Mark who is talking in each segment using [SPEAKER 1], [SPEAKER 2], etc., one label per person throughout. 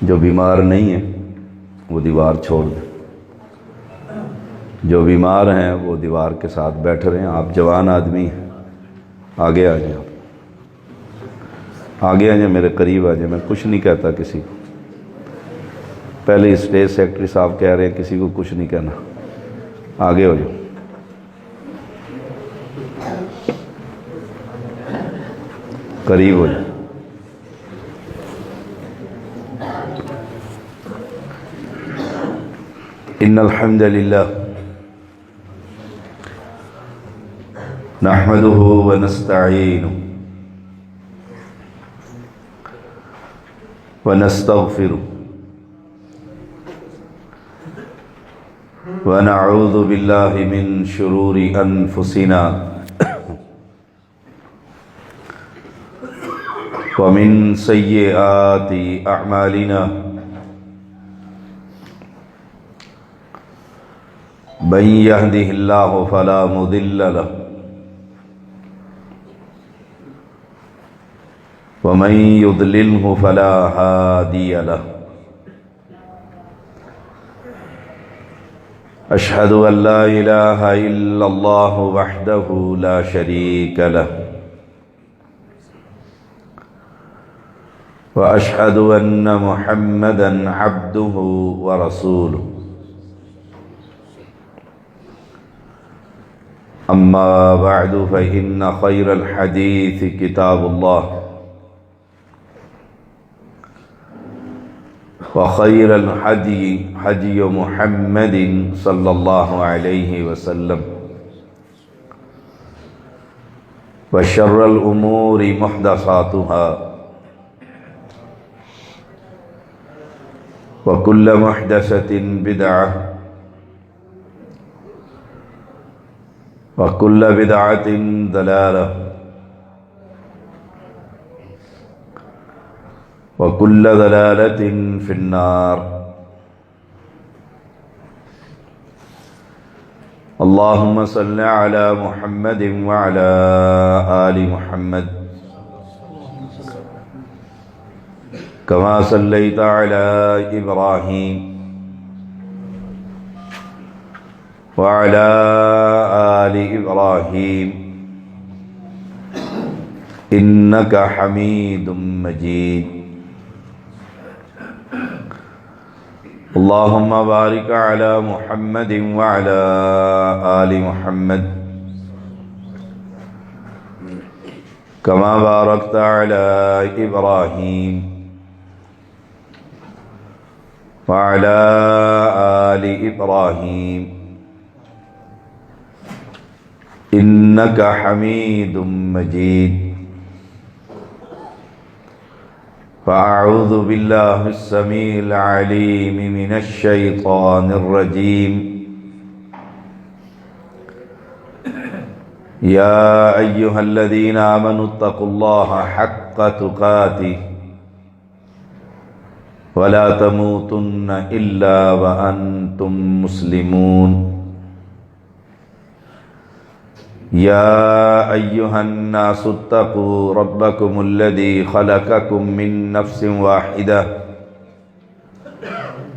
[SPEAKER 1] جو بیمار نہیں ہیں وہ دیوار چھوڑ دیں، جو بیمار ہیں وہ دیوار کے ساتھ بیٹھ رہے ہیں۔ آپ جوان آدمی ہیں، آگے آ جائیں، آگے آ جائیں، میرے قریب آ جائیں۔ میں کچھ نہیں کہتا کسی کو، پہلے اسٹیج سیکرٹری صاحب کہہ رہے ہیں کسی کو کچھ نہیں کہنا، آگے ہو جاؤ۔ قریب ہو جائیں۔ ان الحمد للہ نحمده ونستعینه ونستغفره ونعوذ باللہ من شرور انفسنا ومن سیئات اعمالنا من يهده الله فلا مضل له ومن يضلله فلا هادي له أشهد أن لا إله إلا الله وحده لا شريك له وأشهد أن محمدا عبده ورسوله أما بعد فإن خير الحديث كتاب الله وخير الهدي هدي محمد صلى الله عليه وسلم وشر الأمور محدثاتها وكل محدثة بدعة وكل بدعة ضلالة وكل ضلالة في النار اللهم صل على محمد وعلى آل محمد كما صليت على إبراهيم وعلى آل إبراهيم إنك حميد مجيد اللهم بارك على محمد وعلى آل محمد كما باركت على إبراهيم وعلى آل إبراهيم إنك حميد مجيد فأعوذ بالله السميع العليم من الشيطان الرجيم يا أيها الذين آمنوا اتقوا الله حق تقاته ولا تموتن إلا وأنتم مسلمون يا أيها الناس اتقوا ربكم الذي خلقكم من نفس واحدة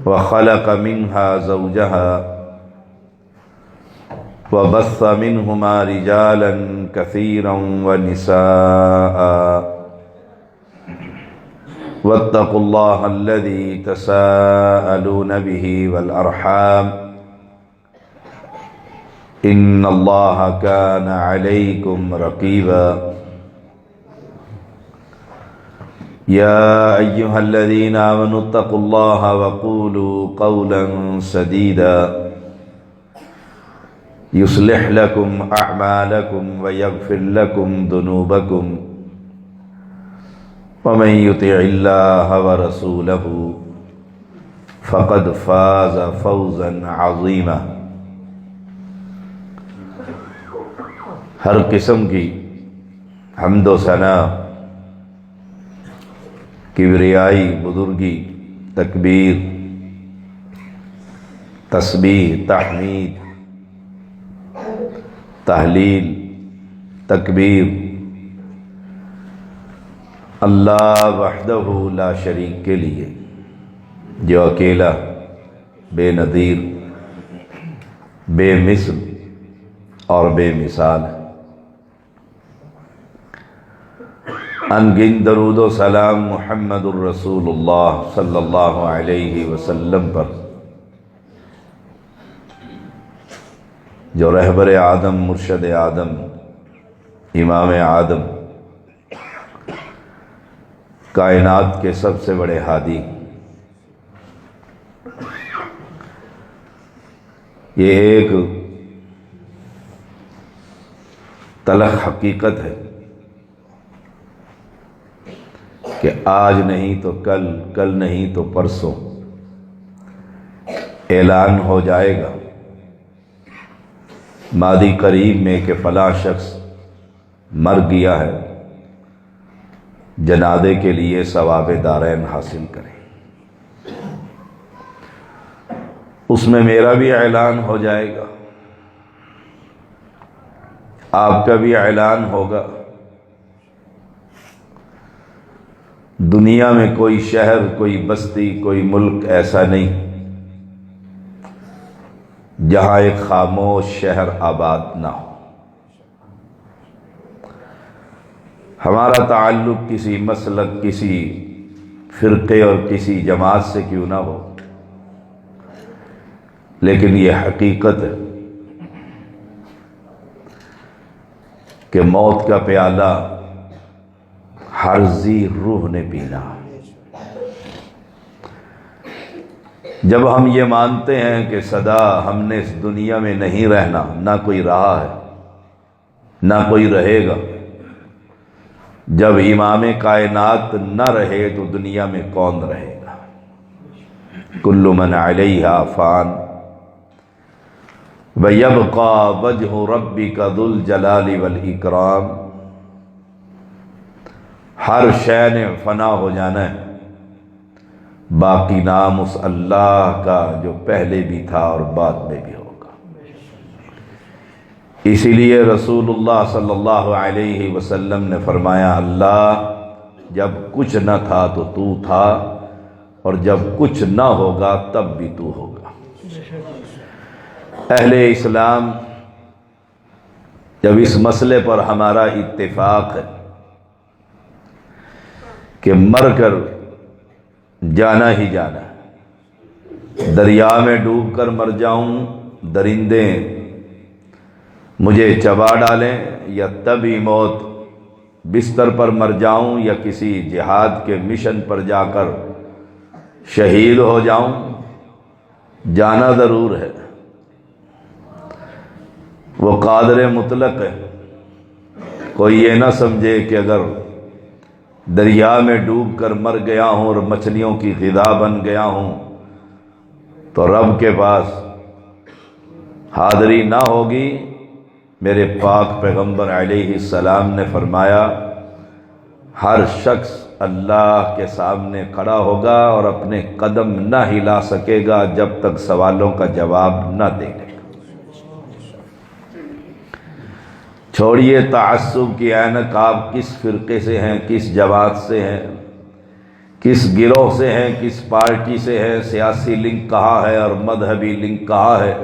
[SPEAKER 1] وخلق منها زوجها وبث منهما رجالا كثيرا ونساء واتقوا الله الذي تساءلون به والأرحام إن الله كان عليكم رقيبا يا أيها الذين آمنوا اتقوا الله وقولوا قولا سديدا يصلح لكم أعمالكم ويغفر لكم ذنوبكم ومن يطع الله ورسوله فقد فاز فوزا عظيما ہر قسم کی حمد و ثنا، کبریائی، بزرگی، تکبیر، تسبیح، تحمید، تحلیل، تکبیر اللہ وحدہ لا شریک کے لیے جو اکیلا، بے نظیر، بے مثل اور بے مثال ہے۔ انگن درود و سلام محمد الرسول اللہ صلی اللہ علیہ وسلم پر، جو رہبر آدم، مرشد آدم، امام آدم، کائنات کے سب سے بڑے ہادی۔ یہ ایک تلخ حقیقت ہے کہ آج نہیں تو کل، کل نہیں تو پرسوں اعلان ہو جائے گا ماضی قریب میں کہ فلاں شخص مر گیا ہے، جنازے کے لیے ثواب دارین حاصل کریں۔ اس میں میرا بھی اعلان ہو جائے گا، آپ کا بھی اعلان ہوگا۔ دنیا میں کوئی شہر، کوئی بستی، کوئی ملک ایسا نہیں جہاں ایک خاموش شہر آباد نہ ہو۔ ہمارا تعلق کسی مسلک، کسی فرقے اور کسی جماعت سے کیوں نہ ہو، لیکن یہ حقیقت ہے کہ موت کا پیالہ ہر ذی روح نے پینا۔ جب ہم یہ مانتے ہیں کہ سدا ہم نے اس دنیا میں نہیں رہنا، نہ کوئی رہا ہے نہ کوئی رہے گا، جب امام کائنات نہ رہے تو دنیا میں کون رہے گا؟ کل من علیہا فان وَيَبْقَى وَجْهُ رَبِّكَ ذُو الْجَلَالِ وَالْإِكْرَامِ۔ ہر شے نے فنا ہو جانا ہے، باقی نام اس اللہ کا جو پہلے بھی تھا اور بعد میں بھی ہوگا۔ اسی لیے رسول اللہ صلی اللہ علیہ وسلم نے فرمایا، اللہ جب کچھ نہ تھا تو تو تھا، اور جب کچھ نہ ہوگا تب بھی تو ہوگا۔ اہل اسلام جب اس مسئلے پر ہمارا اتفاق ہے کہ مر کر جانا ہی جانا ہے، دریا میں ڈوب کر مر جاؤں، درندے مجھے چبا ڈالیں، یا تبھی موت بستر پر مر جاؤں، یا کسی جہاد کے مشن پر جا کر شہید ہو جاؤں، جانا ضرور ہے۔ وہ قادر مطلق ہے، کوئی یہ نہ سمجھے کہ اگر دریا میں ڈوب کر مر گیا ہوں اور مچھلیوں کی غذا بن گیا ہوں تو رب کے پاس حاضری نہ ہوگی۔ میرے پاک پیغمبر علیہ السلام نے فرمایا، ہر شخص اللہ کے سامنے کھڑا ہوگا اور اپنے قدم نہ ہلا سکے گا جب تک سوالوں کا جواب نہ دے گا۔ چھوڑیے تعصب کی اینک، آپ کس فرقے سے ہیں، کس جماعت سے ہیں، کس گروہ سے ہیں، کس پارٹی سے ہیں، سیاسی لنک کہاں ہے اور مذہبی لنک کہاں ہے،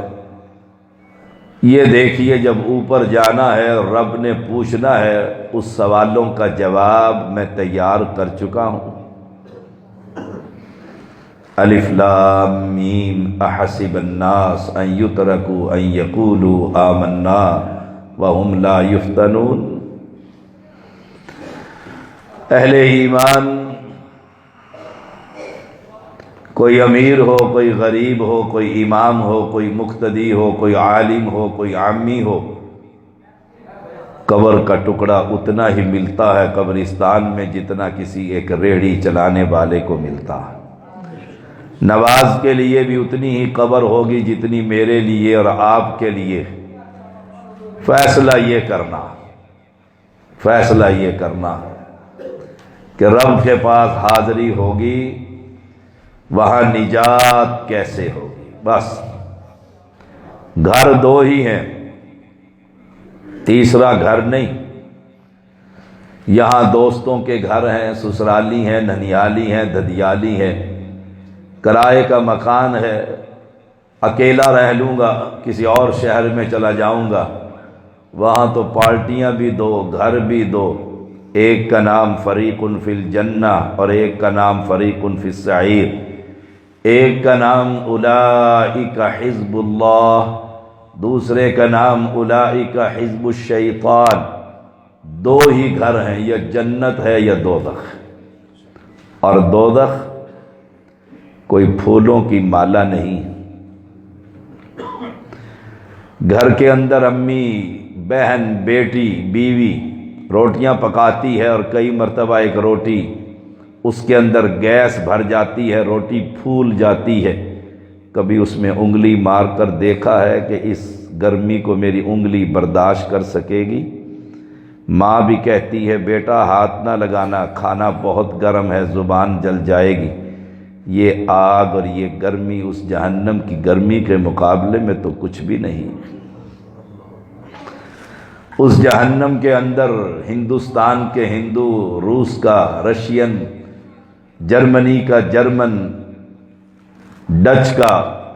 [SPEAKER 1] یہ دیکھیے جب اوپر جانا ہے اور رب نے پوچھنا ہے، اس سوالوں کا جواب میں تیار کر چکا ہوں۔ الف لام میم احسب الناس ان یترکوا ان یقولوا آمنا وَهُمْ لَا يُفْتَنُونَ۔ اہل ایمان، کوئی امیر ہو، کوئی غریب ہو، کوئی امام ہو، کوئی مقتدی ہو، کوئی عالم ہو، کوئی عامی ہو، قبر کا ٹکڑا اتنا ہی ملتا ہے قبرستان میں جتنا کسی ایک ریڑھی چلانے والے کو ملتا ہے۔ نواز کے لیے بھی اتنی ہی قبر ہوگی جتنی میرے لیے اور آپ کے لیے۔ فیصلہ یہ کرنا کہ رب کے پاس حاضری ہوگی، وہاں نجات کیسے ہوگی۔ بس گھر دو ہی ہیں، تیسرا گھر نہیں۔ یہاں دوستوں کے گھر ہیں، سسرالی ہیں، ننیالی ہیں، ددیالی ہیں، کرائے کا مکان ہے، اکیلا رہ لوں گا، کسی اور شہر میں چلا جاؤں گا، وہاں تو پارٹیاں بھی دو، گھر بھی دو، ایک کا نام فریق فی الجنہ اور ایک کا نام فریق فی السعیر، ایک کا نام اولئک حزب اللہ، دوسرے کا نام اولئک حزب الشیطان۔ دو ہی گھر ہیں، یا جنت ہے یا دوزخ، اور دوزخ کوئی پھولوں کی مالا نہیں۔ گھر کے اندر امی، بہن، بیٹی، بیوی روٹیاں پکاتی ہے، اور کئی مرتبہ ایک روٹی اس کے اندر گیس بھر جاتی ہے، روٹی پھول جاتی ہے۔ کبھی اس میں انگلی مار کر دیکھا ہے کہ اس گرمی کو میری انگلی برداشت کر سکے گی؟ ماں بھی کہتی ہے بیٹا ہاتھ نہ لگانا، کھانا بہت گرم ہے، زبان جل جائے گی۔ یہ آگ اور یہ گرمی اس جہنم کی گرمی کے مقابلے میں تو کچھ بھی نہیں۔ اس جہنم کے اندر ہندوستان کے ہندو، روس کا رشین، جرمنی کا جرمن، ڈچ کا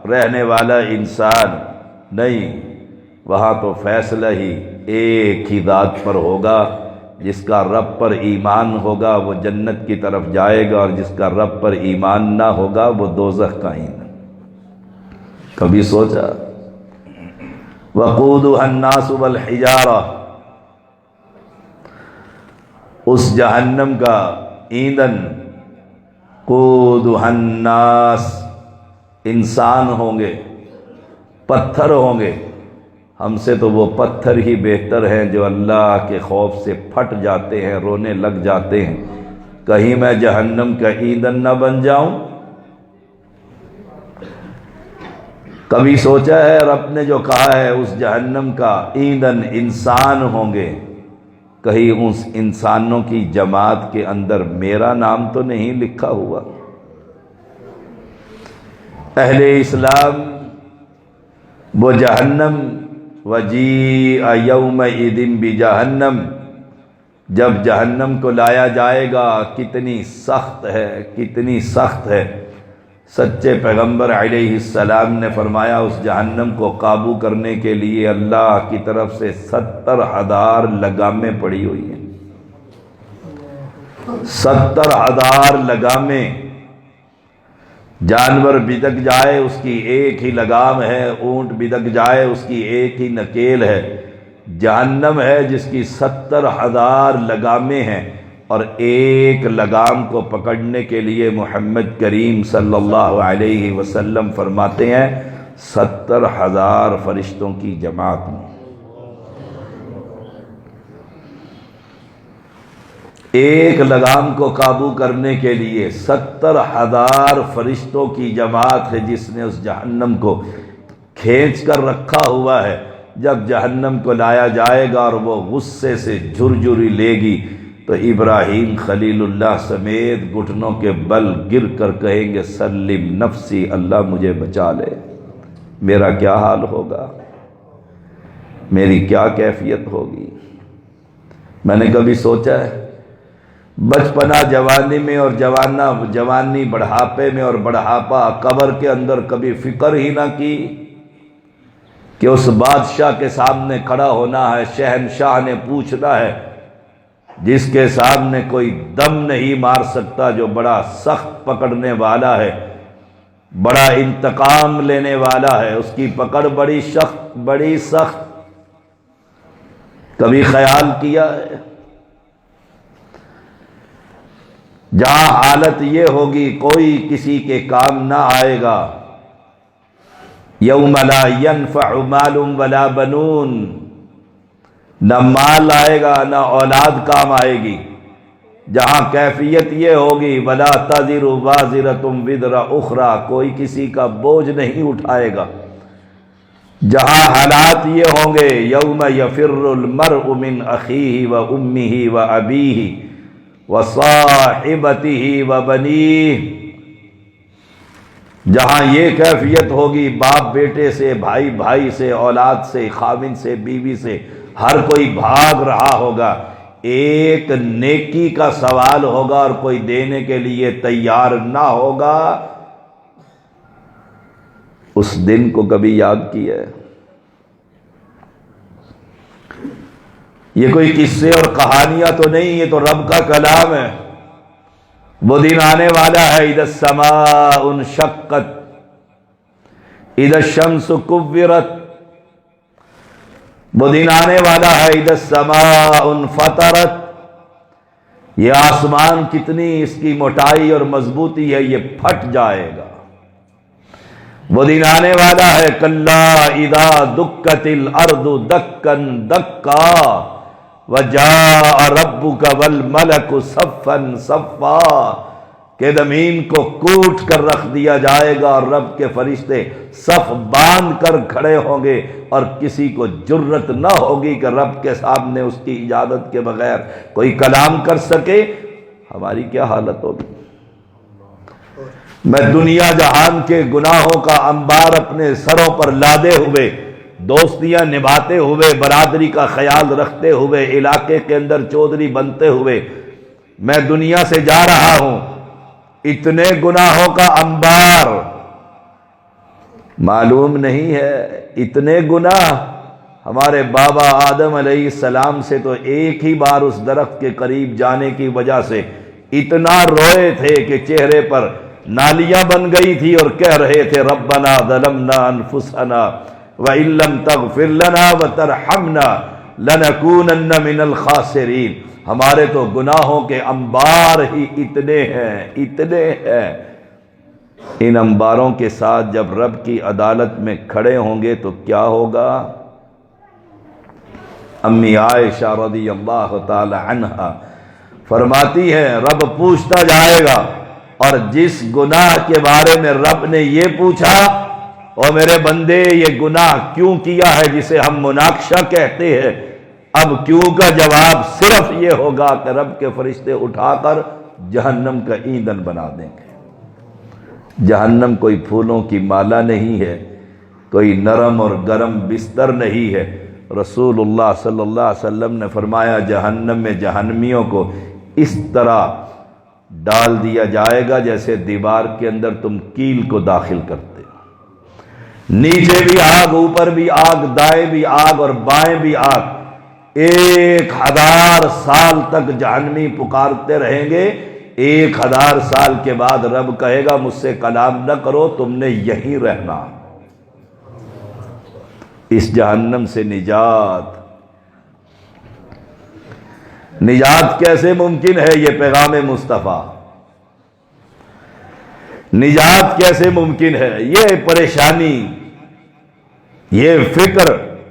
[SPEAKER 1] رہنے والا انسان نہیں، وہاں تو فیصلہ ہی ایک ہی ذات پر ہوگا۔ جس کا رب پر ایمان ہوگا وہ جنت کی طرف جائے گا، اور جس کا رب پر ایمان نہ ہوگا وہ دوزخ کا ایندھن۔ کبھی سوچا؟ وقودها الناس والحجارہ، اس جہنم کا ایندھن قودها الناس، انسان ہوں گے، پتھر ہوں گے۔ ہم سے تو وہ پتھر ہی بہتر ہیں جو اللہ کے خوف سے پھٹ جاتے ہیں، رونے لگ جاتے ہیں، کہیں میں جہنم کا ایندھن نہ بن جاؤں۔ کبھی سوچا ہے رب نے جو کہا ہے اس جہنم کا ایندھن انسان ہوں گے، کہیں اس انسانوں کی جماعت کے اندر میرا نام تو نہیں لکھا ہوا؟ اہل اسلام وہ جہنم، وجیء یومئذ بجہنم، جب جہنم کو لایا جائے گا کتنی سخت ہے، کتنی سخت ہے۔ سچے پیغمبر علیہ السلام نے فرمایا اس جہنم کو قابو کرنے کے لیے اللہ کی طرف سے 70,000 لگامیں پڑی ہوئی ہیں۔ 70,000 لگامیں۔ جانور بدک جائے اس کی ایک ہی لگام ہے، اونٹ بدک جائے اس کی ایک ہی نکیل ہے۔ جہنم ہے جس کی 70,000 لگامیں ہیں، اور ایک لگام کو پکڑنے کے لیے محمد کریم صلی اللہ علیہ وسلم فرماتے ہیں 70,000 فرشتوں کی جماعت میں۔ ایک لگام کو قابو کرنے کے لیے 70,000 فرشتوں کی جماعت ہے جس نے اس جہنم کو کھینچ کر رکھا ہوا ہے۔ جب جہنم کو لایا جائے گا اور وہ غصے سے جھرجھری لے گی تو ابراہیم خلیل اللہ سمیت گھٹنوں کے بل گر کر کہیں گے سلم نفسی، اللہ مجھے بچا لے۔ میرا کیا حال ہوگا، میری کیا کیفیت ہوگی؟ میں نے کبھی سوچا ہے بچپنا جوانی میں اور جوانی بڑھاپے میں اور بڑھاپا قبر کے اندر کبھی فکر ہی نہ کی کہ اس بادشاہ کے سامنے کھڑا ہونا ہے، شہنشاہ نے پوچھنا ہے، جس کے سامنے کوئی دم نہیں مار سکتا، جو بڑا سخت پکڑنے والا ہے، بڑا انتقام لینے والا ہے، اس کی پکڑ بڑی سخت۔ کبھی خیال کیا ہے جہاں حالت یہ ہوگی کوئی کسی کے کام نہ آئے گا، یوم لا ينفع مال ولا بنون، نہ مال آئے گا نہ اولاد کام آئے گی، جہاں کیفیت یہ ہوگی ولا تزر وازرۃ وزر اخرى، کوئی کسی کا بوجھ نہیں اٹھائے گا، جہاں حالات یہ ہوں گے یوم یفر المرء من اخیہ وامہ وابیہ وصاحبتہ وبنیہ، جہاں یہ کیفیت ہوگی باپ بیٹے سے، بھائی بھائی سے، اولاد سے، خاوند سے، بیوی سے، ہر کوئی بھاگ رہا ہوگا، ایک نیکی کا سوال ہوگا اور کوئی دینے کے لیے تیار نہ ہوگا، اس دن کو کبھی یاد کیا ہے؟ یہ کوئی قصے اور کہانیاں تو نہیں، یہ تو رب کا کلام ہے۔ وہ دن آنے والا ہے، اذا السماء انشقت، اذا الشمس کورت۔ وہ دن آنے والا ہے، اذا السماء انفطرت۔ یہ آسمان کتنی اس کی موٹائی اور مضبوطی ہے، یہ پھٹ جائے گا۔ وہ دن آنے والا ہے، کلا اذا دکت الارض دکا دکا وجاء ربک والملک صفا صفا، کہ زمین کو کوٹ کر رکھ دیا جائے گا اور رب کے فرشتے صف باندھ کر کھڑے ہوں گے، اور کسی کو جرت نہ ہوگی کہ رب کے سامنے اس کی اجازت کے بغیر کوئی کلام کر سکے۔ ہماری کیا حالت ہوگی؟ میں دنیا جہان کے گناہوں کا انبار اپنے سروں پر لادے ہوئے، دوستیاں نبھاتے ہوئے، برادری کا خیال رکھتے ہوئے، علاقے کے اندر چودھری بنتے ہوئے میں دنیا سے جا رہا ہوں، اتنے گناہوں کا انبار، معلوم نہیں ہے اتنے گناہ۔ ہمارے بابا آدم علیہ السلام سے تو ایک ہی بار اس درخت کے قریب جانے کی وجہ سے اتنا روئے تھے کہ چہرے پر نالیاں بن گئی تھی، اور کہہ رہے تھے ربنا ظلمنا انفسنا وَإِن لَّمْ تَغْفِرْ لَنَا وَتَرْحَمْنَا لَنَكُونَنَّ مِنَ الْخَاسِرِينَ۔ ہمارے تو گناہوں کے انبار ہی اتنے ہیں۔ ان انباروں کے ساتھ جب رب کی عدالت میں کھڑے ہوں گے تو کیا ہوگا؟ امی عائشہ رضی اللہ تعالی عنہا فرماتی ہیں رب پوچھتا جائے گا، اور جس گناہ کے بارے میں رب نے یہ پوچھا، اور میرے بندے یہ گناہ کیوں کیا ہے جسے ہم مناقشہ کہتے ہیں، اب کیوں کا جواب صرف یہ ہوگا کہ رب کے فرشتے اٹھا کر جہنم کا ایندھن بنا دیں گے۔ جہنم کوئی پھولوں کی مالا نہیں ہے، کوئی نرم اور گرم بستر نہیں ہے۔ رسول اللہ صلی اللہ علیہ وسلم نے فرمایا جہنم میں جہنمیوں کو اس طرح ڈال دیا جائے گا جیسے دیوار کے اندر تم کیل کو داخل کرتے، نیچے بھی آگ، اوپر بھی آگ، دائیں بھی آگ اور بائیں بھی آگ۔ 1000 سال تک جہنمی پکارتے رہیں گے۔ 1000 سال کے بعد رب کہے گا مجھ سے کلام نہ کرو، تم نے یہیں رہنا۔ اس جہنم سے نجات کیسے ممکن ہے؟ یہ پیغام مصطفیٰ، نجات کیسے ممکن ہے؟ یہ پریشانی، یہ فکر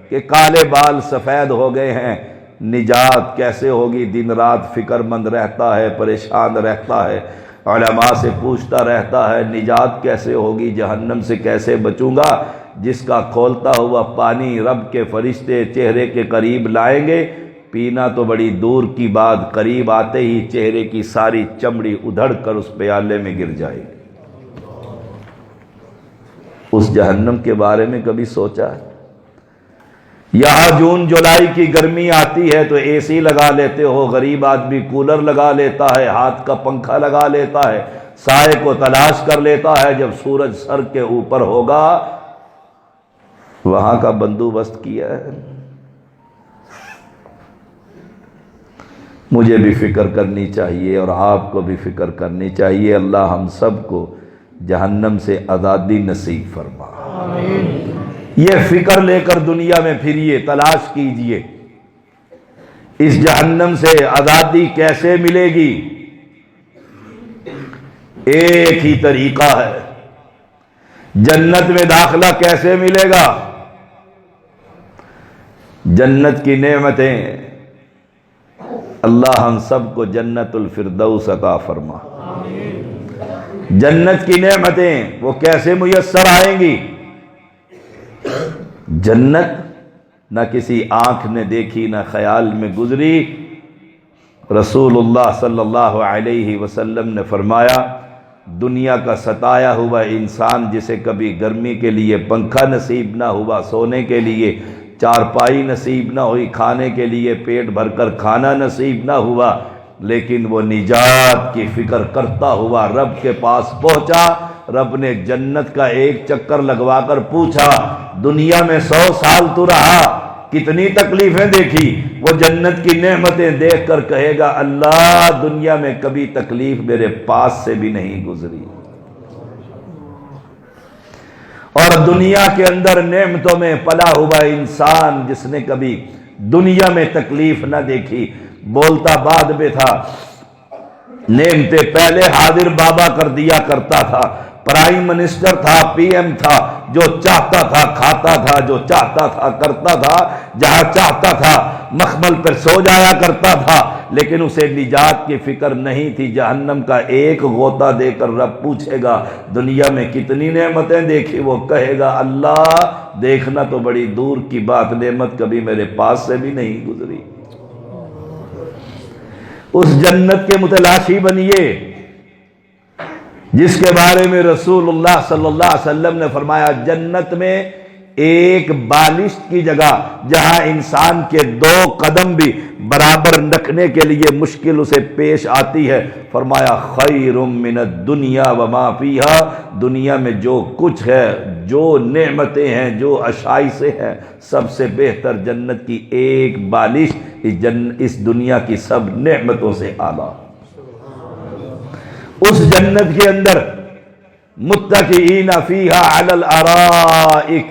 [SPEAKER 1] کہ کالے بال سفید ہو گئے ہیں، نجات کیسے ہوگی؟ دن رات فکر مند رہتا ہے، پریشان رہتا ہے، علماء سے پوچھتا رہتا ہے نجات کیسے ہوگی، جہنم سے کیسے بچوں گا؟ جس کا کھولتا ہوا پانی رب کے فرشتے چہرے کے قریب لائیں گے، پینا تو بڑی دور کی بات، قریب آتے ہی چہرے کی ساری چمڑی ادھڑ کر اس پیالے میں گر جائے گی۔ اس جہنم کے بارے میں کبھی سوچا ہے؟ یہاں جون جولائی کی گرمی آتی ہے تو اے سی لگا لیتے ہو، غریب آدمی کولر لگا لیتا ہے، ہاتھ کا پنکھا لگا لیتا ہے، سائے کو تلاش کر لیتا ہے۔ جب سورج سر کے اوپر ہوگا وہاں کا بندوبست کیا ہے؟ مجھے بھی فکر کرنی چاہیے اور آپ کو بھی فکر کرنی چاہیے۔ اللہ ہم سب کو جہنم سے آزادی نصیب فرما۔ آمین۔ یہ فکر لے کر دنیا میں پھریے، تلاش کیجئے اس جہنم سے آزادی کیسے ملے گی۔ ایک ہی طریقہ ہے، جنت میں داخلہ کیسے ملے گا؟ جنت کی نعمتیں، اللہ ہم سب کو جنت الفردوس عطا فرما۔ جنت کی نعمتیں وہ کیسے میسر آئیں گی؟ جنت نہ کسی آنکھ نے دیکھی، نہ خیال میں گزری۔ رسول اللہ صلی اللہ علیہ وسلم نے فرمایا دنیا کا ستایا ہوا انسان جسے کبھی گرمی کے لیے پنکھا نصیب نہ ہوا، سونے کے لیے چارپائی نصیب نہ ہوئی، کھانے کے لیے پیٹ بھر کر کھانا نصیب نہ ہوا، لیکن وہ نجات کی فکر کرتا ہوا رب کے پاس پہنچا رب نے جنت کا ایک چکر لگوا کر پوچھا دنیا میں 100 سال تو رہا کتنی تکلیفیں دیکھی؟ وہ جنت کی نعمتیں دیکھ کر کہے گا اللہ دنیا میں کبھی تکلیف میرے پاس سے بھی نہیں گزری۔ اور دنیا کے اندر نعمتوں میں پلا ہوا انسان جس نے کبھی دنیا میں تکلیف نہ دیکھی، بولتا بعد میں تھا، نعمتیں پہلے حاضر بابا کر دیا کرتا تھا، پرائم منسٹر تھا، پی ایم تھا، جو چاہتا تھا کھاتا تھا، جو چاہتا تھا کرتا تھا، جہاں چاہتا تھا مخمل پر سو جایا کرتا تھا، لیکن اسے نجات کی فکر نہیں تھی۔ جہنم کا ایک غوطہ دے کر رب پوچھے گا دنیا میں کتنی نعمتیں دیکھی؟ وہ کہے گا اللہ دیکھنا تو بڑی دور کی بات، نعمت کبھی میرے پاس سے بھی نہیں گزری۔ اس جنت کے متلاشی بنیے جس کے بارے میں رسول اللہ صلی اللہ علیہ وسلم نے فرمایا جنت میں ایک بالشت کی جگہ جہاں انسان کے 2 قدم بھی برابر رکھنے کے لیے مشکل اسے پیش آتی ہے، فرمایا خیر من الدنیا وما فیہا، دنیا میں جو کچھ ہے، جو نعمتیں ہیں، جو عشائشیں ہیں، سب سے بہتر جنت کی ایک بالش اس دنیا کی سب نعمتوں سے اعلیٰ۔ اس جنت کے اندر متکئین فیہا علی الارائک،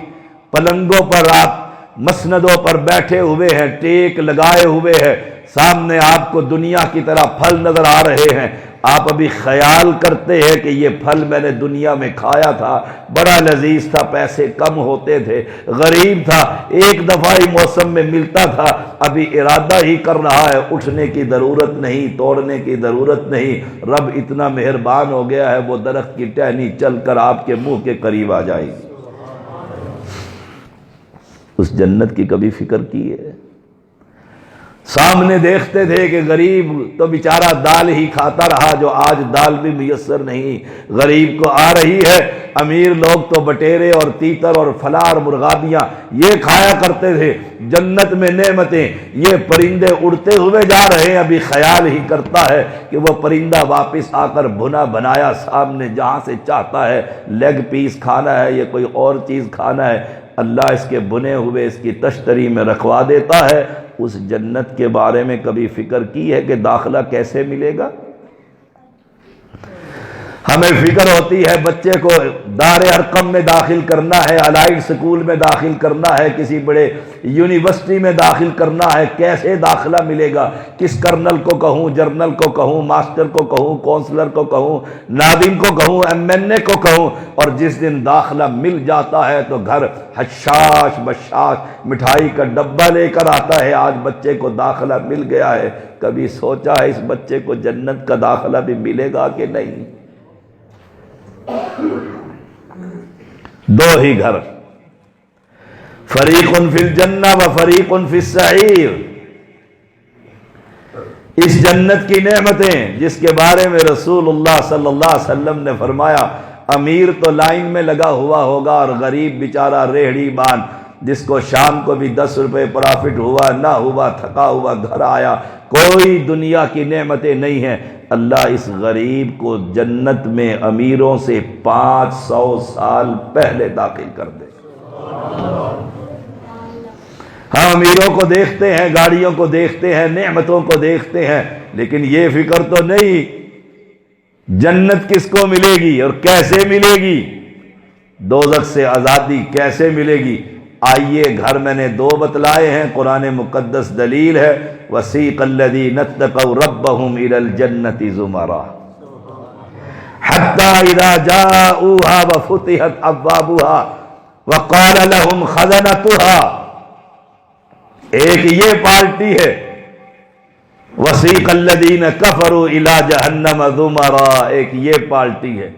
[SPEAKER 1] پلنگوں پر آپ مسندوں پر بیٹھے ہوئے ہیں، ٹیک لگائے ہوئے ہیں، سامنے آپ کو دنیا کی طرح پھل نظر آ رہے ہیں، آپ ابھی خیال کرتے ہیں کہ یہ پھل میں نے دنیا میں کھایا تھا، بڑا لذیذ تھا، پیسے کم ہوتے تھے، غریب تھا، ایک دفعہ ہی موسم میں ملتا تھا، ابھی ارادہ ہی کر رہا ہے، اٹھنے کی ضرورت نہیں، توڑنے کی ضرورت نہیں، رب اتنا مہربان ہو گیا ہے وہ درخت کی ٹہنی چل کر آپ کے منہ کے قریب آ جائے گی۔ اس جنت کی کبھی فکر کی ہے؟ سامنے دیکھتے تھے کہ غریب تو بیچارہ دال ہی کھاتا رہا، جو آج دال بھی میسر نہیں، غریب کو آ رہی ہے، امیر لوگ تو بٹیرے اور تیتر اور فلار مرغابیاں یہ کھایا کرتے تھے۔ جنت میں نعمتیں، یہ پرندے اڑتے ہوئے جا رہے ہیں، ابھی خیال ہی کرتا ہے کہ وہ پرندہ واپس آ کر بھنا بنایا سامنے جہاں سے چاہتا ہے لیگ پیس کھانا ہے یا کوئی اور چیز کھانا ہے، اللہ اس کے بنے ہوئے اس کی تشتری میں رکھوا دیتا ہے۔ اس جنت کے بارے میں کبھی فکر کی ہے کہ داخلہ کیسے ملے گا؟ ہمیں فکر ہوتی ہے بچے کو دار ارقم میں داخل کرنا ہے، الائڈ سکول میں داخل کرنا ہے، کسی بڑے یونیورسٹی میں داخل کرنا ہے، کیسے داخلہ ملے گا؟ کس کرنل کو کہوں، جرنل کو کہوں، ماسٹر کو کہوں، کونسلر کو کہوں، ناظم کو کہوں، MNA کو کہوں؟ اور جس دن داخلہ مل جاتا ہے تو گھر حشاش بشاش مٹھائی کا ڈبہ لے کر آتا ہے، آج بچے کو داخلہ مل گیا ہے۔ کبھی سوچا ہے اس بچے کو جنت کا داخلہ بھی ملے گا کہ نہیں؟ 2 ہی گھر، فریق فی الجنہ و فریق فی السعیر۔ اس جنت کی نعمتیں جس کے بارے میں رسول اللہ صلی اللہ علیہ وسلم نے فرمایا امیر تو لائن میں لگا ہوا ہوگا اور غریب بیچارہ ریہڑی بان جس کو شام کو بھی 10 روپے پرافٹ ہوا نہ ہوا، تھکا ہوا گھر آیا، کوئی دنیا کی نعمتیں نہیں ہیں، اللہ اس غریب کو جنت میں امیروں سے 500 سال پہلے داخل کر دے۔ ہم امیروں کو دیکھتے ہیں، گاڑیوں کو دیکھتے ہیں، نعمتوں کو دیکھتے ہیں، لیکن یہ فکر تو نہیں جنت کس کو ملے گی اور کیسے ملے گی، دوزخ سے آزادی کیسے ملے گی۔ آئیے گھر میں نے 2 بتلائے ہیں، قرآن مقدس دلیل ہے، وسیق الذین اتقوا ربهم الى الجنة زمرا حتى اذا جاءوها وفتحت ابوابها وقال لهم خزنتها۔ ایک یہ پارٹی ہے وسیق الذین کفروا الى جہنم زمرا، ایک یہ پارٹی ہے،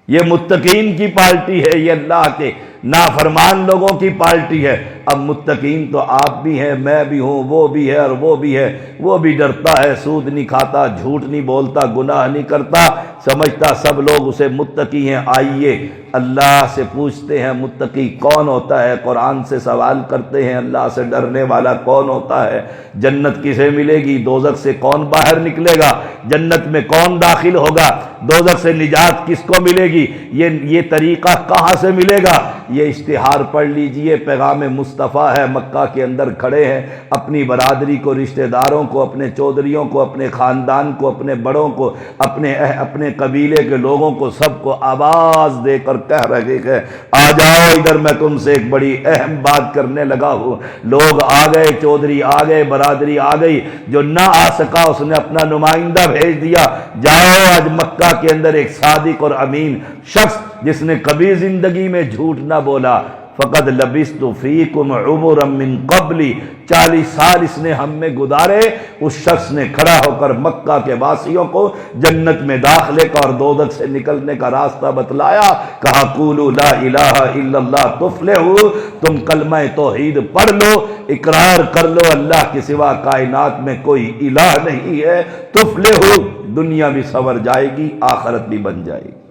[SPEAKER 1] یہ متقین کی پارٹی ہے، یہ اللہ کے نافرمان لوگوں کی پارٹی ہے۔ اب متقین تو آپ بھی ہیں، میں بھی ہوں، وہ بھی ہے اور وہ بھی ہے، وہ بھی ڈرتا ہے، سود نہیں کھاتا، جھوٹ نہیں بولتا، گناہ نہیں کرتا، سمجھتا سب لوگ اسے متقی ہیں۔ آئیے اللہ سے پوچھتے ہیں متقی کون ہوتا ہے، قرآن سے سوال کرتے ہیں اللہ سے ڈرنے والا کون ہوتا ہے، جنت کسے ملے گی، دوزخ سے کون باہر نکلے گا، جنت میں کون داخل ہوگا، دوزخ سے نجات کس کو ملے گی، یہ طریقہ کہاں سے ملے گا۔ یہ اشتہار پڑھ لیجئے، پیغام مصطفیٰ ہے، مکہ کے اندر کھڑے ہیں، اپنی برادری کو، رشتہ داروں کو، اپنے چودھریوں کو، اپنے خاندان کو، اپنے بڑوں کو، اپنے قبیلے کے لوگوں کو، سب کو آواز دے کر کہہ رہے ہیں آ جاؤ ادھر، میں تم سے ایک بڑی اہم بات کرنے لگا ہوں۔ لوگ آ گئے، چودھری آ گئے، برادری آ گئی، جو نہ آ سکا اس نے اپنا نمائندہ بھیج دیا، جاؤ آج مکہ کے اندر ایک صادق اور امین شخص جس نے کبھی زندگی میں جھوٹ نہ بولا، فقد لبثت فیکم عمرا من قبلی، 40 سال اس نے ہم میں گزارے، اس شخص نے کھڑا ہو کر مکہ کے واسیوں کو جنت میں داخلے کا اور دوزخ سے نکلنے کا راستہ بتلایا، کہا قولوا لا الہ الا اللہ تفلحوا، تم کلمہ توحید پڑھ لو، اقرار کر لو اللہ کے سوا کائنات میں کوئی الہ نہیں ہے، تفلحوا، دنیا بھی سنور جائے گی، آخرت بھی بن جائے گی۔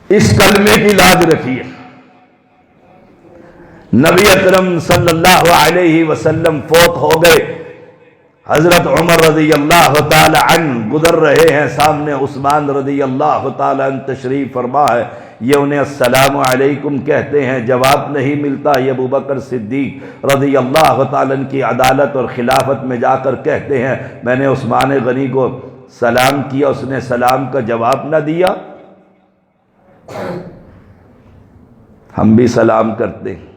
[SPEAKER 1] اس کلمے کی لاج رکھیے۔ نبی اکرم صلی اللہ علیہ وسلم فوت ہو گئے، حضرت عمر رضی اللہ تعالی عنہ گزر رہے ہیں، سامنے عثمان رضی اللہ تعالی عنہ تشریف فرما ہے، یہ انہیں السلام علیکم کہتے ہیں، جواب نہیں ملتا، یہ ابو بکر صدیق رضی اللہ تعالی عنہ کی عدالت اور خلافت میں جا کر کہتے ہیں میں نے عثمان غنی کو سلام کیا، اس نے سلام کا جواب نہ دیا۔ ہم بھی سلام کرتے ہیں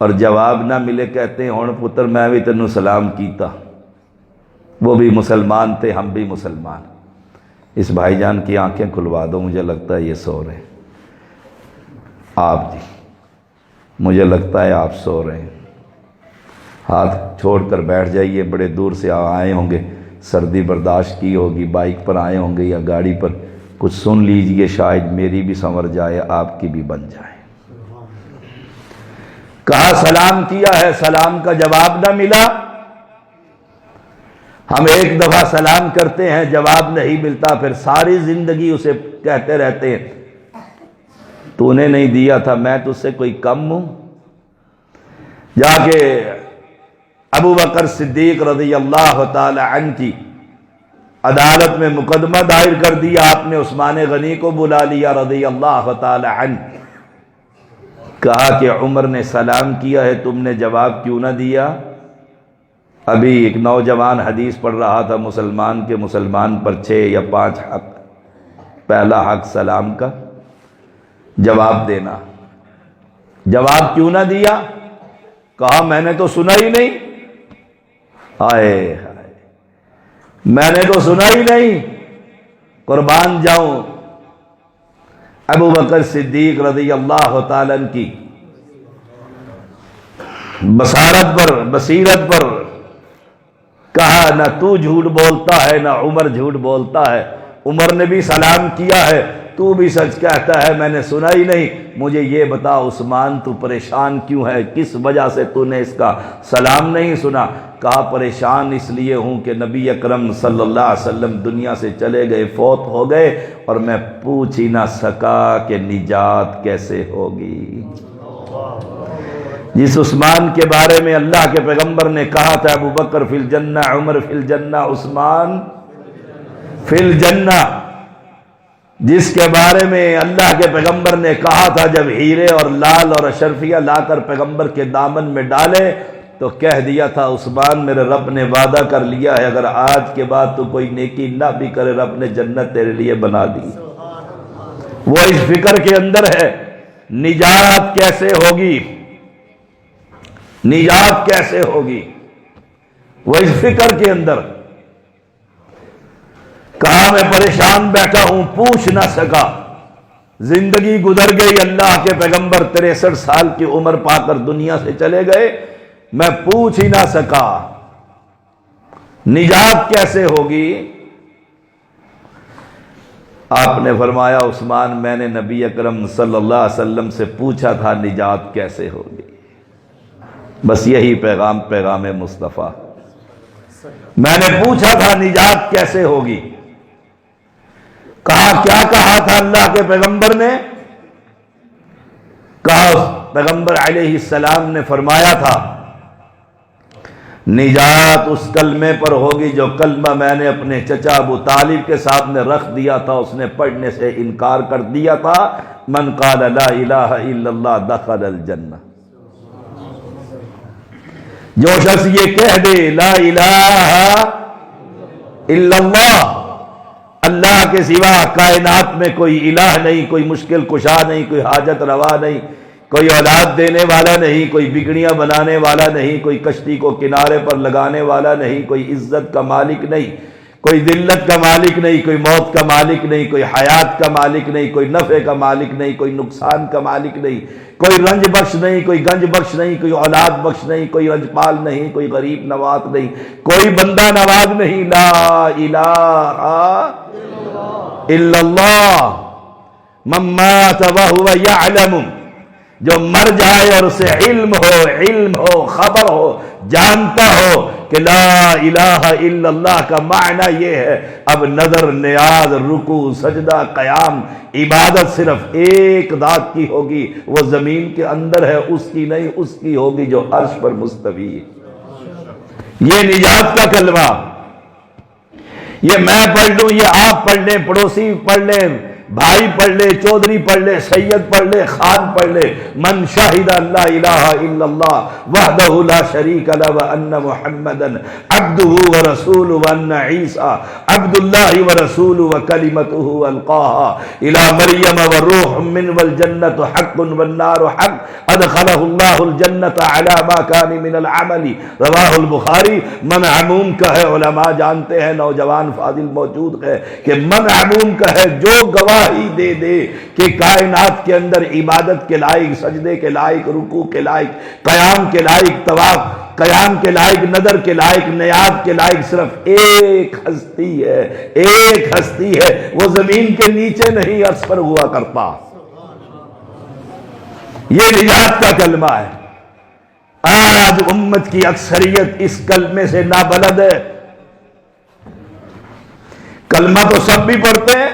[SPEAKER 1] اور جواب نہ ملے کہتے ہیں ہن پتر میں بھی تینوں سلام کیتا، وہ بھی مسلمان تھے ہم بھی مسلمان۔ اس بھائی جان کی آنکھیں کھلوا دو، مجھے لگتا ہے یہ سو رہے ہیں۔ آپ جی مجھے لگتا ہے آپ سو رہے ہیں، ہاتھ چھوڑ کر بیٹھ جائیے، بڑے دور سے آئے ہوں گے، سردی برداشت کی ہوگی، بائک پر آئے ہوں گے یا گاڑی پر، کچھ سن لیجئے، شاید میری بھی سنور جائے، آپ کی بھی بن جائے۔ کہا سلام کیا ہے، سلام کا جواب نہ ملا۔ ہم ایک دفعہ سلام کرتے ہیں، جواب نہیں ملتا، پھر ساری زندگی اسے کہتے رہتے ہیں تو نے نہیں دیا تھا، میں تجھ سے کوئی کم ہوں۔ جا کے ابو بکر صدیق رضی اللہ تعالی عنہ کی عدالت میں مقدمہ دائر کر دیا، آپ نے عثمان غنی کو بلا لیا رضی اللہ تعالی عنہ، کہا کہ عمر نے سلام کیا ہے، تم نے جواب کیوں نہ دیا؟ ابھی ایک نوجوان حدیث پڑھ رہا تھا، مسلمان کے مسلمان پر 6 یا 5 حق، پہلا حق سلام کا جواب دینا، جواب کیوں نہ دیا؟ کہا میں نے تو سنا ہی نہیں، آئے میں نے تو سنا ہی نہیں، قربان جاؤں ابو بکر صدیق رضی اللہ تعالیٰ عنہ کی بصارت پر، بصیرت پر کہا نہ تو جھوٹ بولتا ہے نہ عمر جھوٹ بولتا ہے، عمر نے بھی سلام کیا ہے، تو بھی سچ کہتا ہے، میں نے سنا ہی نہیں، مجھے یہ بتا عثمان تو پریشان کیوں ہے، کس وجہ سے تو نے اس کا سلام نہیں سنا؟ کہا پریشان اس لیے ہوں کہ نبی اکرم صلی اللہ علیہ وسلم دنیا سے چلے گئے، فوت ہو گئے، اور میں پوچھ ہی نہ سکا کہ نجات کیسے ہوگی۔ جس عثمان کے بارے میں اللہ کے پیغمبر نے کہا تھا ابو بکر فی الجنہ، عمر فی الجنہ، عثمان فی الجنہ، جس کے بارے میں اللہ کے پیغمبر نے کہا تھا جب ہیرے اور لال اور اشرفیہ لا کر پیغمبر کے دامن میں ڈالے تو کہہ دیا تھا عثمان میرے رب نے وعدہ کر لیا ہے اگر آج کے بعد تو کوئی نیکی نہ بھی کرے رب نے جنت تیرے لیے بنا دی۔ وہ اس فکر کے اندر ہے نجات کیسے ہوگی، نجات کیسے ہوگی، وہ اس فکر کے اندر، کہا میں پریشان بیٹھا ہوں، پوچھ نہ سکا، زندگی گزر گئی، اللہ کے پیغمبر 63 سال کی عمر پا کر دنیا سے چلے گئے، میں پوچھ ہی نہ سکا نجات کیسے ہوگی۔ آپ نے فرمایا عثمان میں نے نبی اکرم صلی اللہ علیہ وسلم سے پوچھا تھا نجات کیسے ہوگی، بس یہی پیغام مصطفیٰ میں نے پوچھا تھا نجات کیسے ہوگی؟ کہا کیا کہا تھا اللہ کے پیغمبر نے؟ کہا پیغمبر علیہ السلام نے فرمایا تھا نجات اس کلمے پر ہوگی جو کلمہ میں نے اپنے چچا ابو طالب کے سامنے رکھ دیا تھا، اس نے پڑھنے سے انکار کر دیا تھا، من قال لا الہ الا اللہ دخل الجنہ۔ جو شخص یہ کہہ دے لا الہ الا اللہ، اللہ کے سوا کائنات میں کوئی الہ نہیں، کوئی مشکل کشا نہیں، کوئی حاجت روا نہیں، کوئی اولاد دینے والا نہیں، کوئی بگڑیاں بنانے والا نہیں، کوئی کشتی کو کنارے پر لگانے والا نہیں، کوئی عزت کا مالک نہیں، کوئی ذلت کا مالک نہیں، کوئی موت کا مالک نہیں، کوئی حیات کا مالک نہیں، کوئی نفع کا مالک نہیں، کوئی نقصان کا مالک نہیں، کوئی رنج بخش نہیں، کوئی گنج بخش نہیں، کوئی اولاد بخش نہیں، کوئی رنج پال نہیں، کوئی غریب نواز نہیں، کوئی بندہ نواز نہیں۔ لا الہ الا اللہ من مات وہو یعلم، جو مر جائے اور اسے علم ہو خبر ہو جانتا ہو کہ لا الہ الا اللہ کا معنی یہ ہے، اب نظر نیاز رکوع سجدہ قیام عبادت صرف ایک ذات کی ہوگی، وہ زمین کے اندر ہے، اس کی نہیں، اس کی ہوگی جو عرش پر مستوی ہے۔ یہ نجات کا کلمہ، یہ میں پڑھ لوں، یہ آپ پڑھ لیں، پڑوسی پڑھ لیں، بھائی پڑھ لے، چودھری پڑھ لے، سید پڑھ لے، خان پڑھ لے، من شہد لا الہ الا اللہ وحدہ لا شریک لہ وان محمدا عبدہ ورسولہ وان عیسی عبد اللہ ورسولہ وکلمتہ القاها الی مریم وروح من والجنۃ حق والنار حق ادخلہ اللہ الجنۃ علی ما کان من العمل، رواہ البخاری۔ من عموم کا ہے، علماء جانتے ہیں، نوجوان فاضل موجود ہے کہ من عموم کا ہے، جو گواہی دے دے کہ کائنات کے اندر عبادت کے لائق، سجدے کے لائق، رکوع کے لائق، قیام کے لائق، طواف قیام کے لائق، نظر کے لائق، نیاز کے لائق صرف ایک ہستی ہے، ایک ہستی ہے، وہ زمین کے نیچے نہیں عرش پر ہوا کرتا۔ یہ نجات کا کلمہ ہے۔ آج امت کی اکثریت اس کلمے سے نابلد ہے۔ کلمہ تو سب بھی پڑھتے ہیں،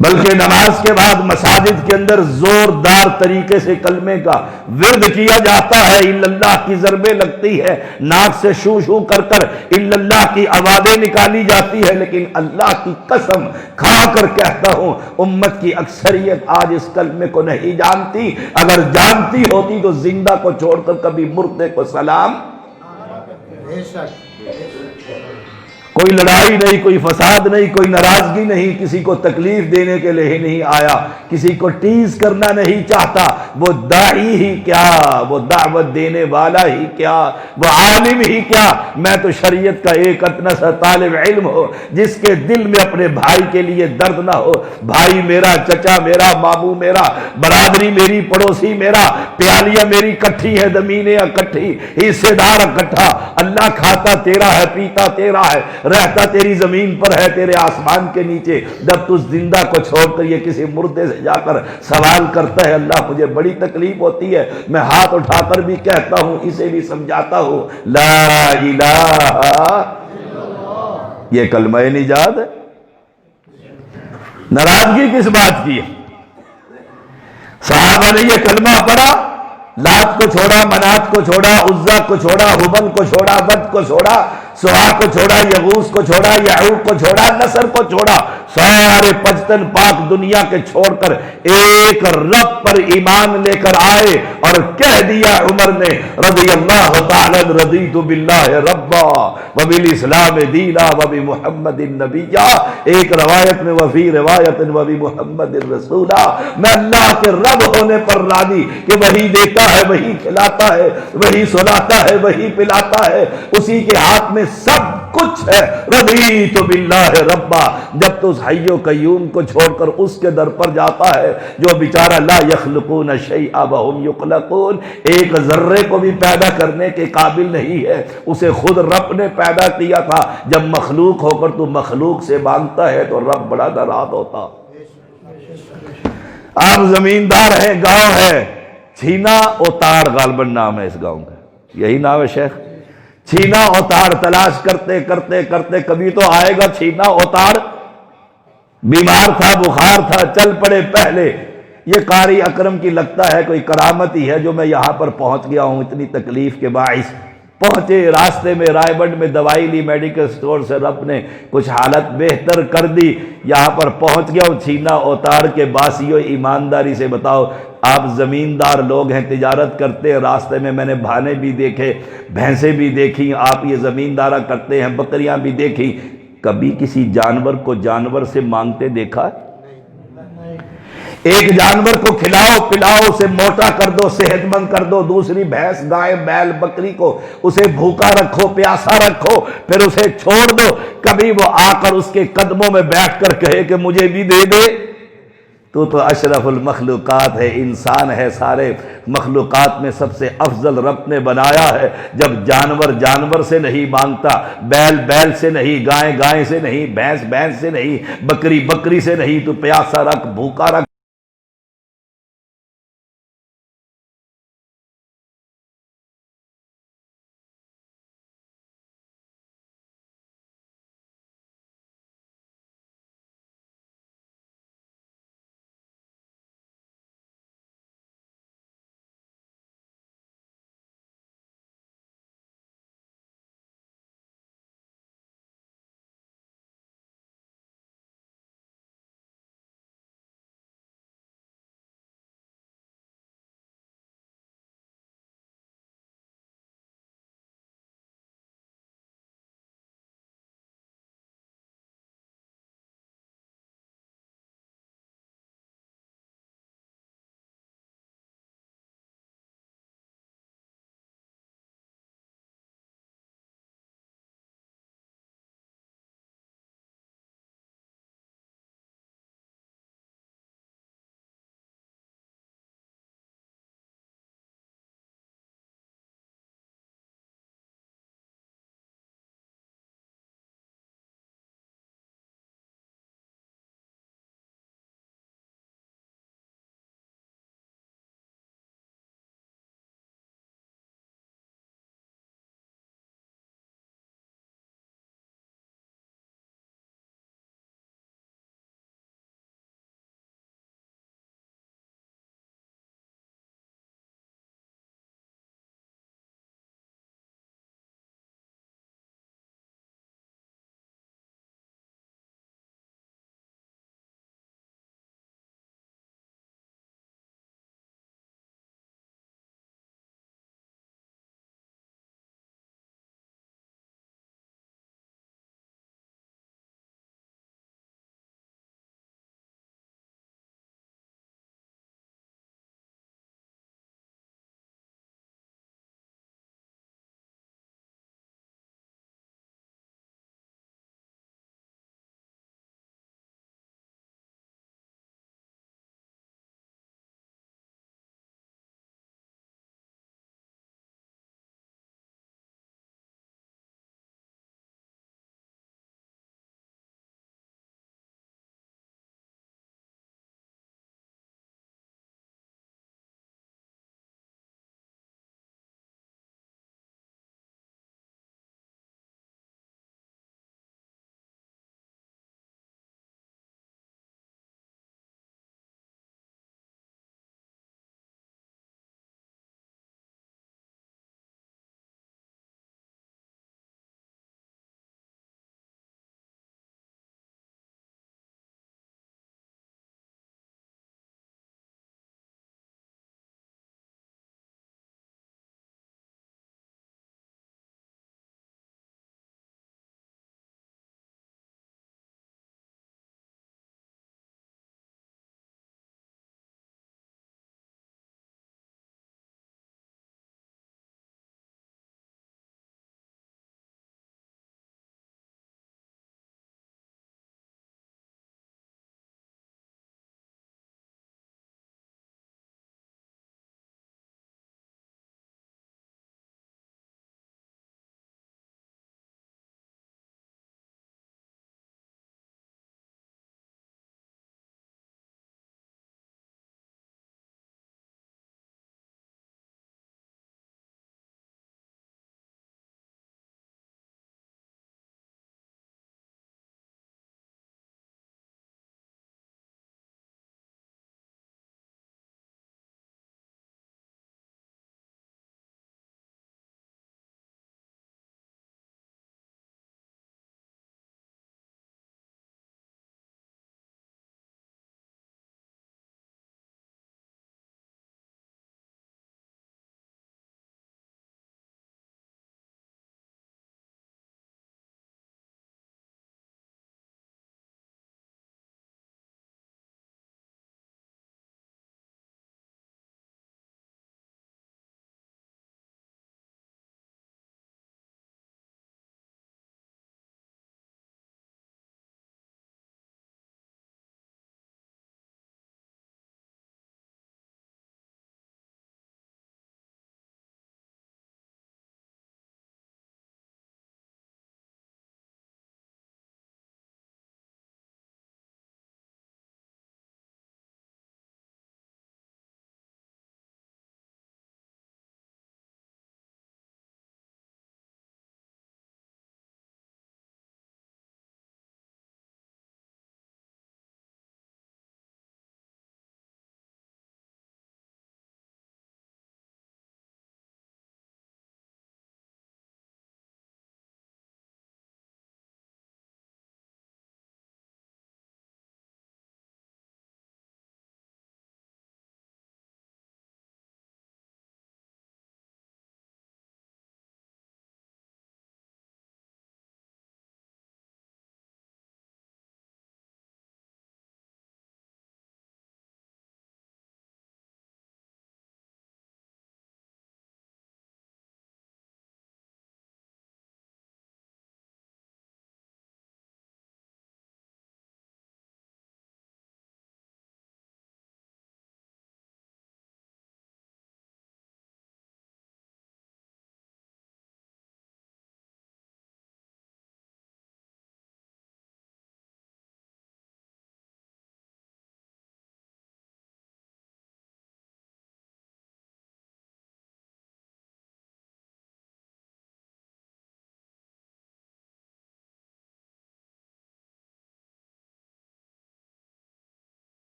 [SPEAKER 1] بلکہ نماز کے بعد مساجد کے اندر زوردار طریقے سے کلمے کا ورد کیا جاتا ہے، الا اللہ کی ضربیں لگتی ہے، ناک سے شو شو کر کر الا اللہ کی آوازیں نکالی جاتی ہے، لیکن اللہ کی قسم کھا کر کہتا ہوں امت کی اکثریت آج اس کلمے کو نہیں جانتی۔ اگر جانتی ہوتی تو زندہ کو چھوڑ کر کبھی مردے کو سلام۔ کوئی لڑائی نہیں، کوئی فساد نہیں، کوئی ناراضگی نہیں، کسی کو تکلیف دینے کے لیے نہیں آیا، کسی کو ٹیز کرنا نہیں چاہتا۔ وہ داعی ہی کیا، وہ دعوت دینے والا ہی کیا، وہ عالم ہی کیا، میں تو شریعت کا ایک اتنا سا طالب علم ہو جس کے دل میں اپنے بھائی کے لیے درد نہ ہو، بھائی میرا، چچا میرا، ماموں میرا، برادری میری، پڑوسی میرا، پیالیاں میری کٹھی ہے، زمینیں اکٹھی، حصے دار اکٹھا، اللہ کھاتا تیرا ہے، پیتا تیرا ہے، رہتا تیری زمین پر ہے، تیرے آسمان کے نیچے۔ جب تو زندہ کو چھوڑ کر یہ کسی مردے سے جا کر سوال کرتا ہے، اللہ مجھے بڑی تکلیف ہوتی ہے، میں ہاتھ اٹھا کر بھی کہتا ہوں، اسے بھی سمجھاتا ہوں، لا الہ، یہ کلمہ نجات ہے۔ ناراضگی کس بات کی ہے؟ صحابہ نے یہ کلمہ پڑھا، لات کو چھوڑا، منات کو چھوڑا، عزا کو چھوڑا، ہبل کو چھوڑا، بد کو چھوڑا، سوا کو چھوڑا، یغوث کو چھوڑا، یعوق کو چھوڑا، نصر کو چھوڑا، سارے پجتن پاک دنیا کے چھوڑ کر ایک رب پر ایمان لے کر آئے اور کہہ دیا عمر نے رضی اللہ تعالی رضیت باللہ ربا وبالاسلام دینا وبمحمد نبیا، ایک روایت میں وفی روایت وبمحمد رسولا، میں اللہ کے رب ہونے پر راضی کہ وہی دیتا ہے، وہی کھلاتا ہے، وہی سلاتا ہے، وہی پلاتا ہے، اسی کے ہاتھ میں سب کچھ ہے، رضیت باللہ ربا۔ جب تو اس حی و قیوم کو چھوڑ کر اس کے در پر جاتا ہے جو بیچارہ لا یخلقون شیئا وہم یخلقون، ایک ذرے کو بھی پیدا کرنے کے قابل نہیں ہے، اسے خود رب نے پیدا کیا تھا۔ جب مخلوق ہو کر تو مخلوق سے مانگتا ہے تو رب بڑا ناراض ہوتا۔ آپ زمیندار ہیں، گاؤں ہے چھینا اوتار، غالباً نام ہے اس گاؤں کا، یہی نام ہے شیخ، چھینا اوتار تلاش کرتے کرتے کرتے کبھی تو آئے گا چھینا اوتار. بیمار تھا، بخار تھا، چل پڑے پہلے. یہ قاری اکرم کی لگتا ہے کوئی کرامت ہی ہے جو میں یہاں پر پہنچ گیا ہوں. اتنی تکلیف کے باعث پہنچے، راستے میں رائے بنڈ میں دوائی لی میڈیکل سٹور سے، رب نے کچھ حالت بہتر کر دی، یہاں پر پہنچ گیا ہوں. چھینا اوتار کے باسیوں، ایمانداری سے بتاؤ، آپ زمیندار لوگ ہیں، تجارت کرتے ہیں، راستے میں نے بھانے بھی دیکھے، بھینسیں بھی دیکھی، آپ یہ زمیندارہ کرتے ہیں، بکریاں بھی دیکھی. کبھی کسی جانور کو جانور سے مانگتے دیکھا؟ ایک جانور کو کھلاؤ پلاؤ، اسے موٹا کر دو، صحت مند کر دو. دوسری بھینس، گائے، بیل، بکری کو اسے بھوکا رکھو، پیاسا رکھو، پھر اسے چھوڑ دو. کبھی وہ آ کر اس کے قدموں میں بیٹھ کر کہے کہ مجھے بھی دے دے؟ تو اشرف المخلوقات ہے، انسان ہے، سارے مخلوقات میں سب سے افضل رب نے بنایا ہے. جب جانور جانور سے نہیں مانگتا، بیل بیل سے نہیں، گائے گائے سے نہیں، بھینس بھینس سے نہیں، بکری بکری سے نہیں، تو پیاسا رکھ، بھوکا رکھ.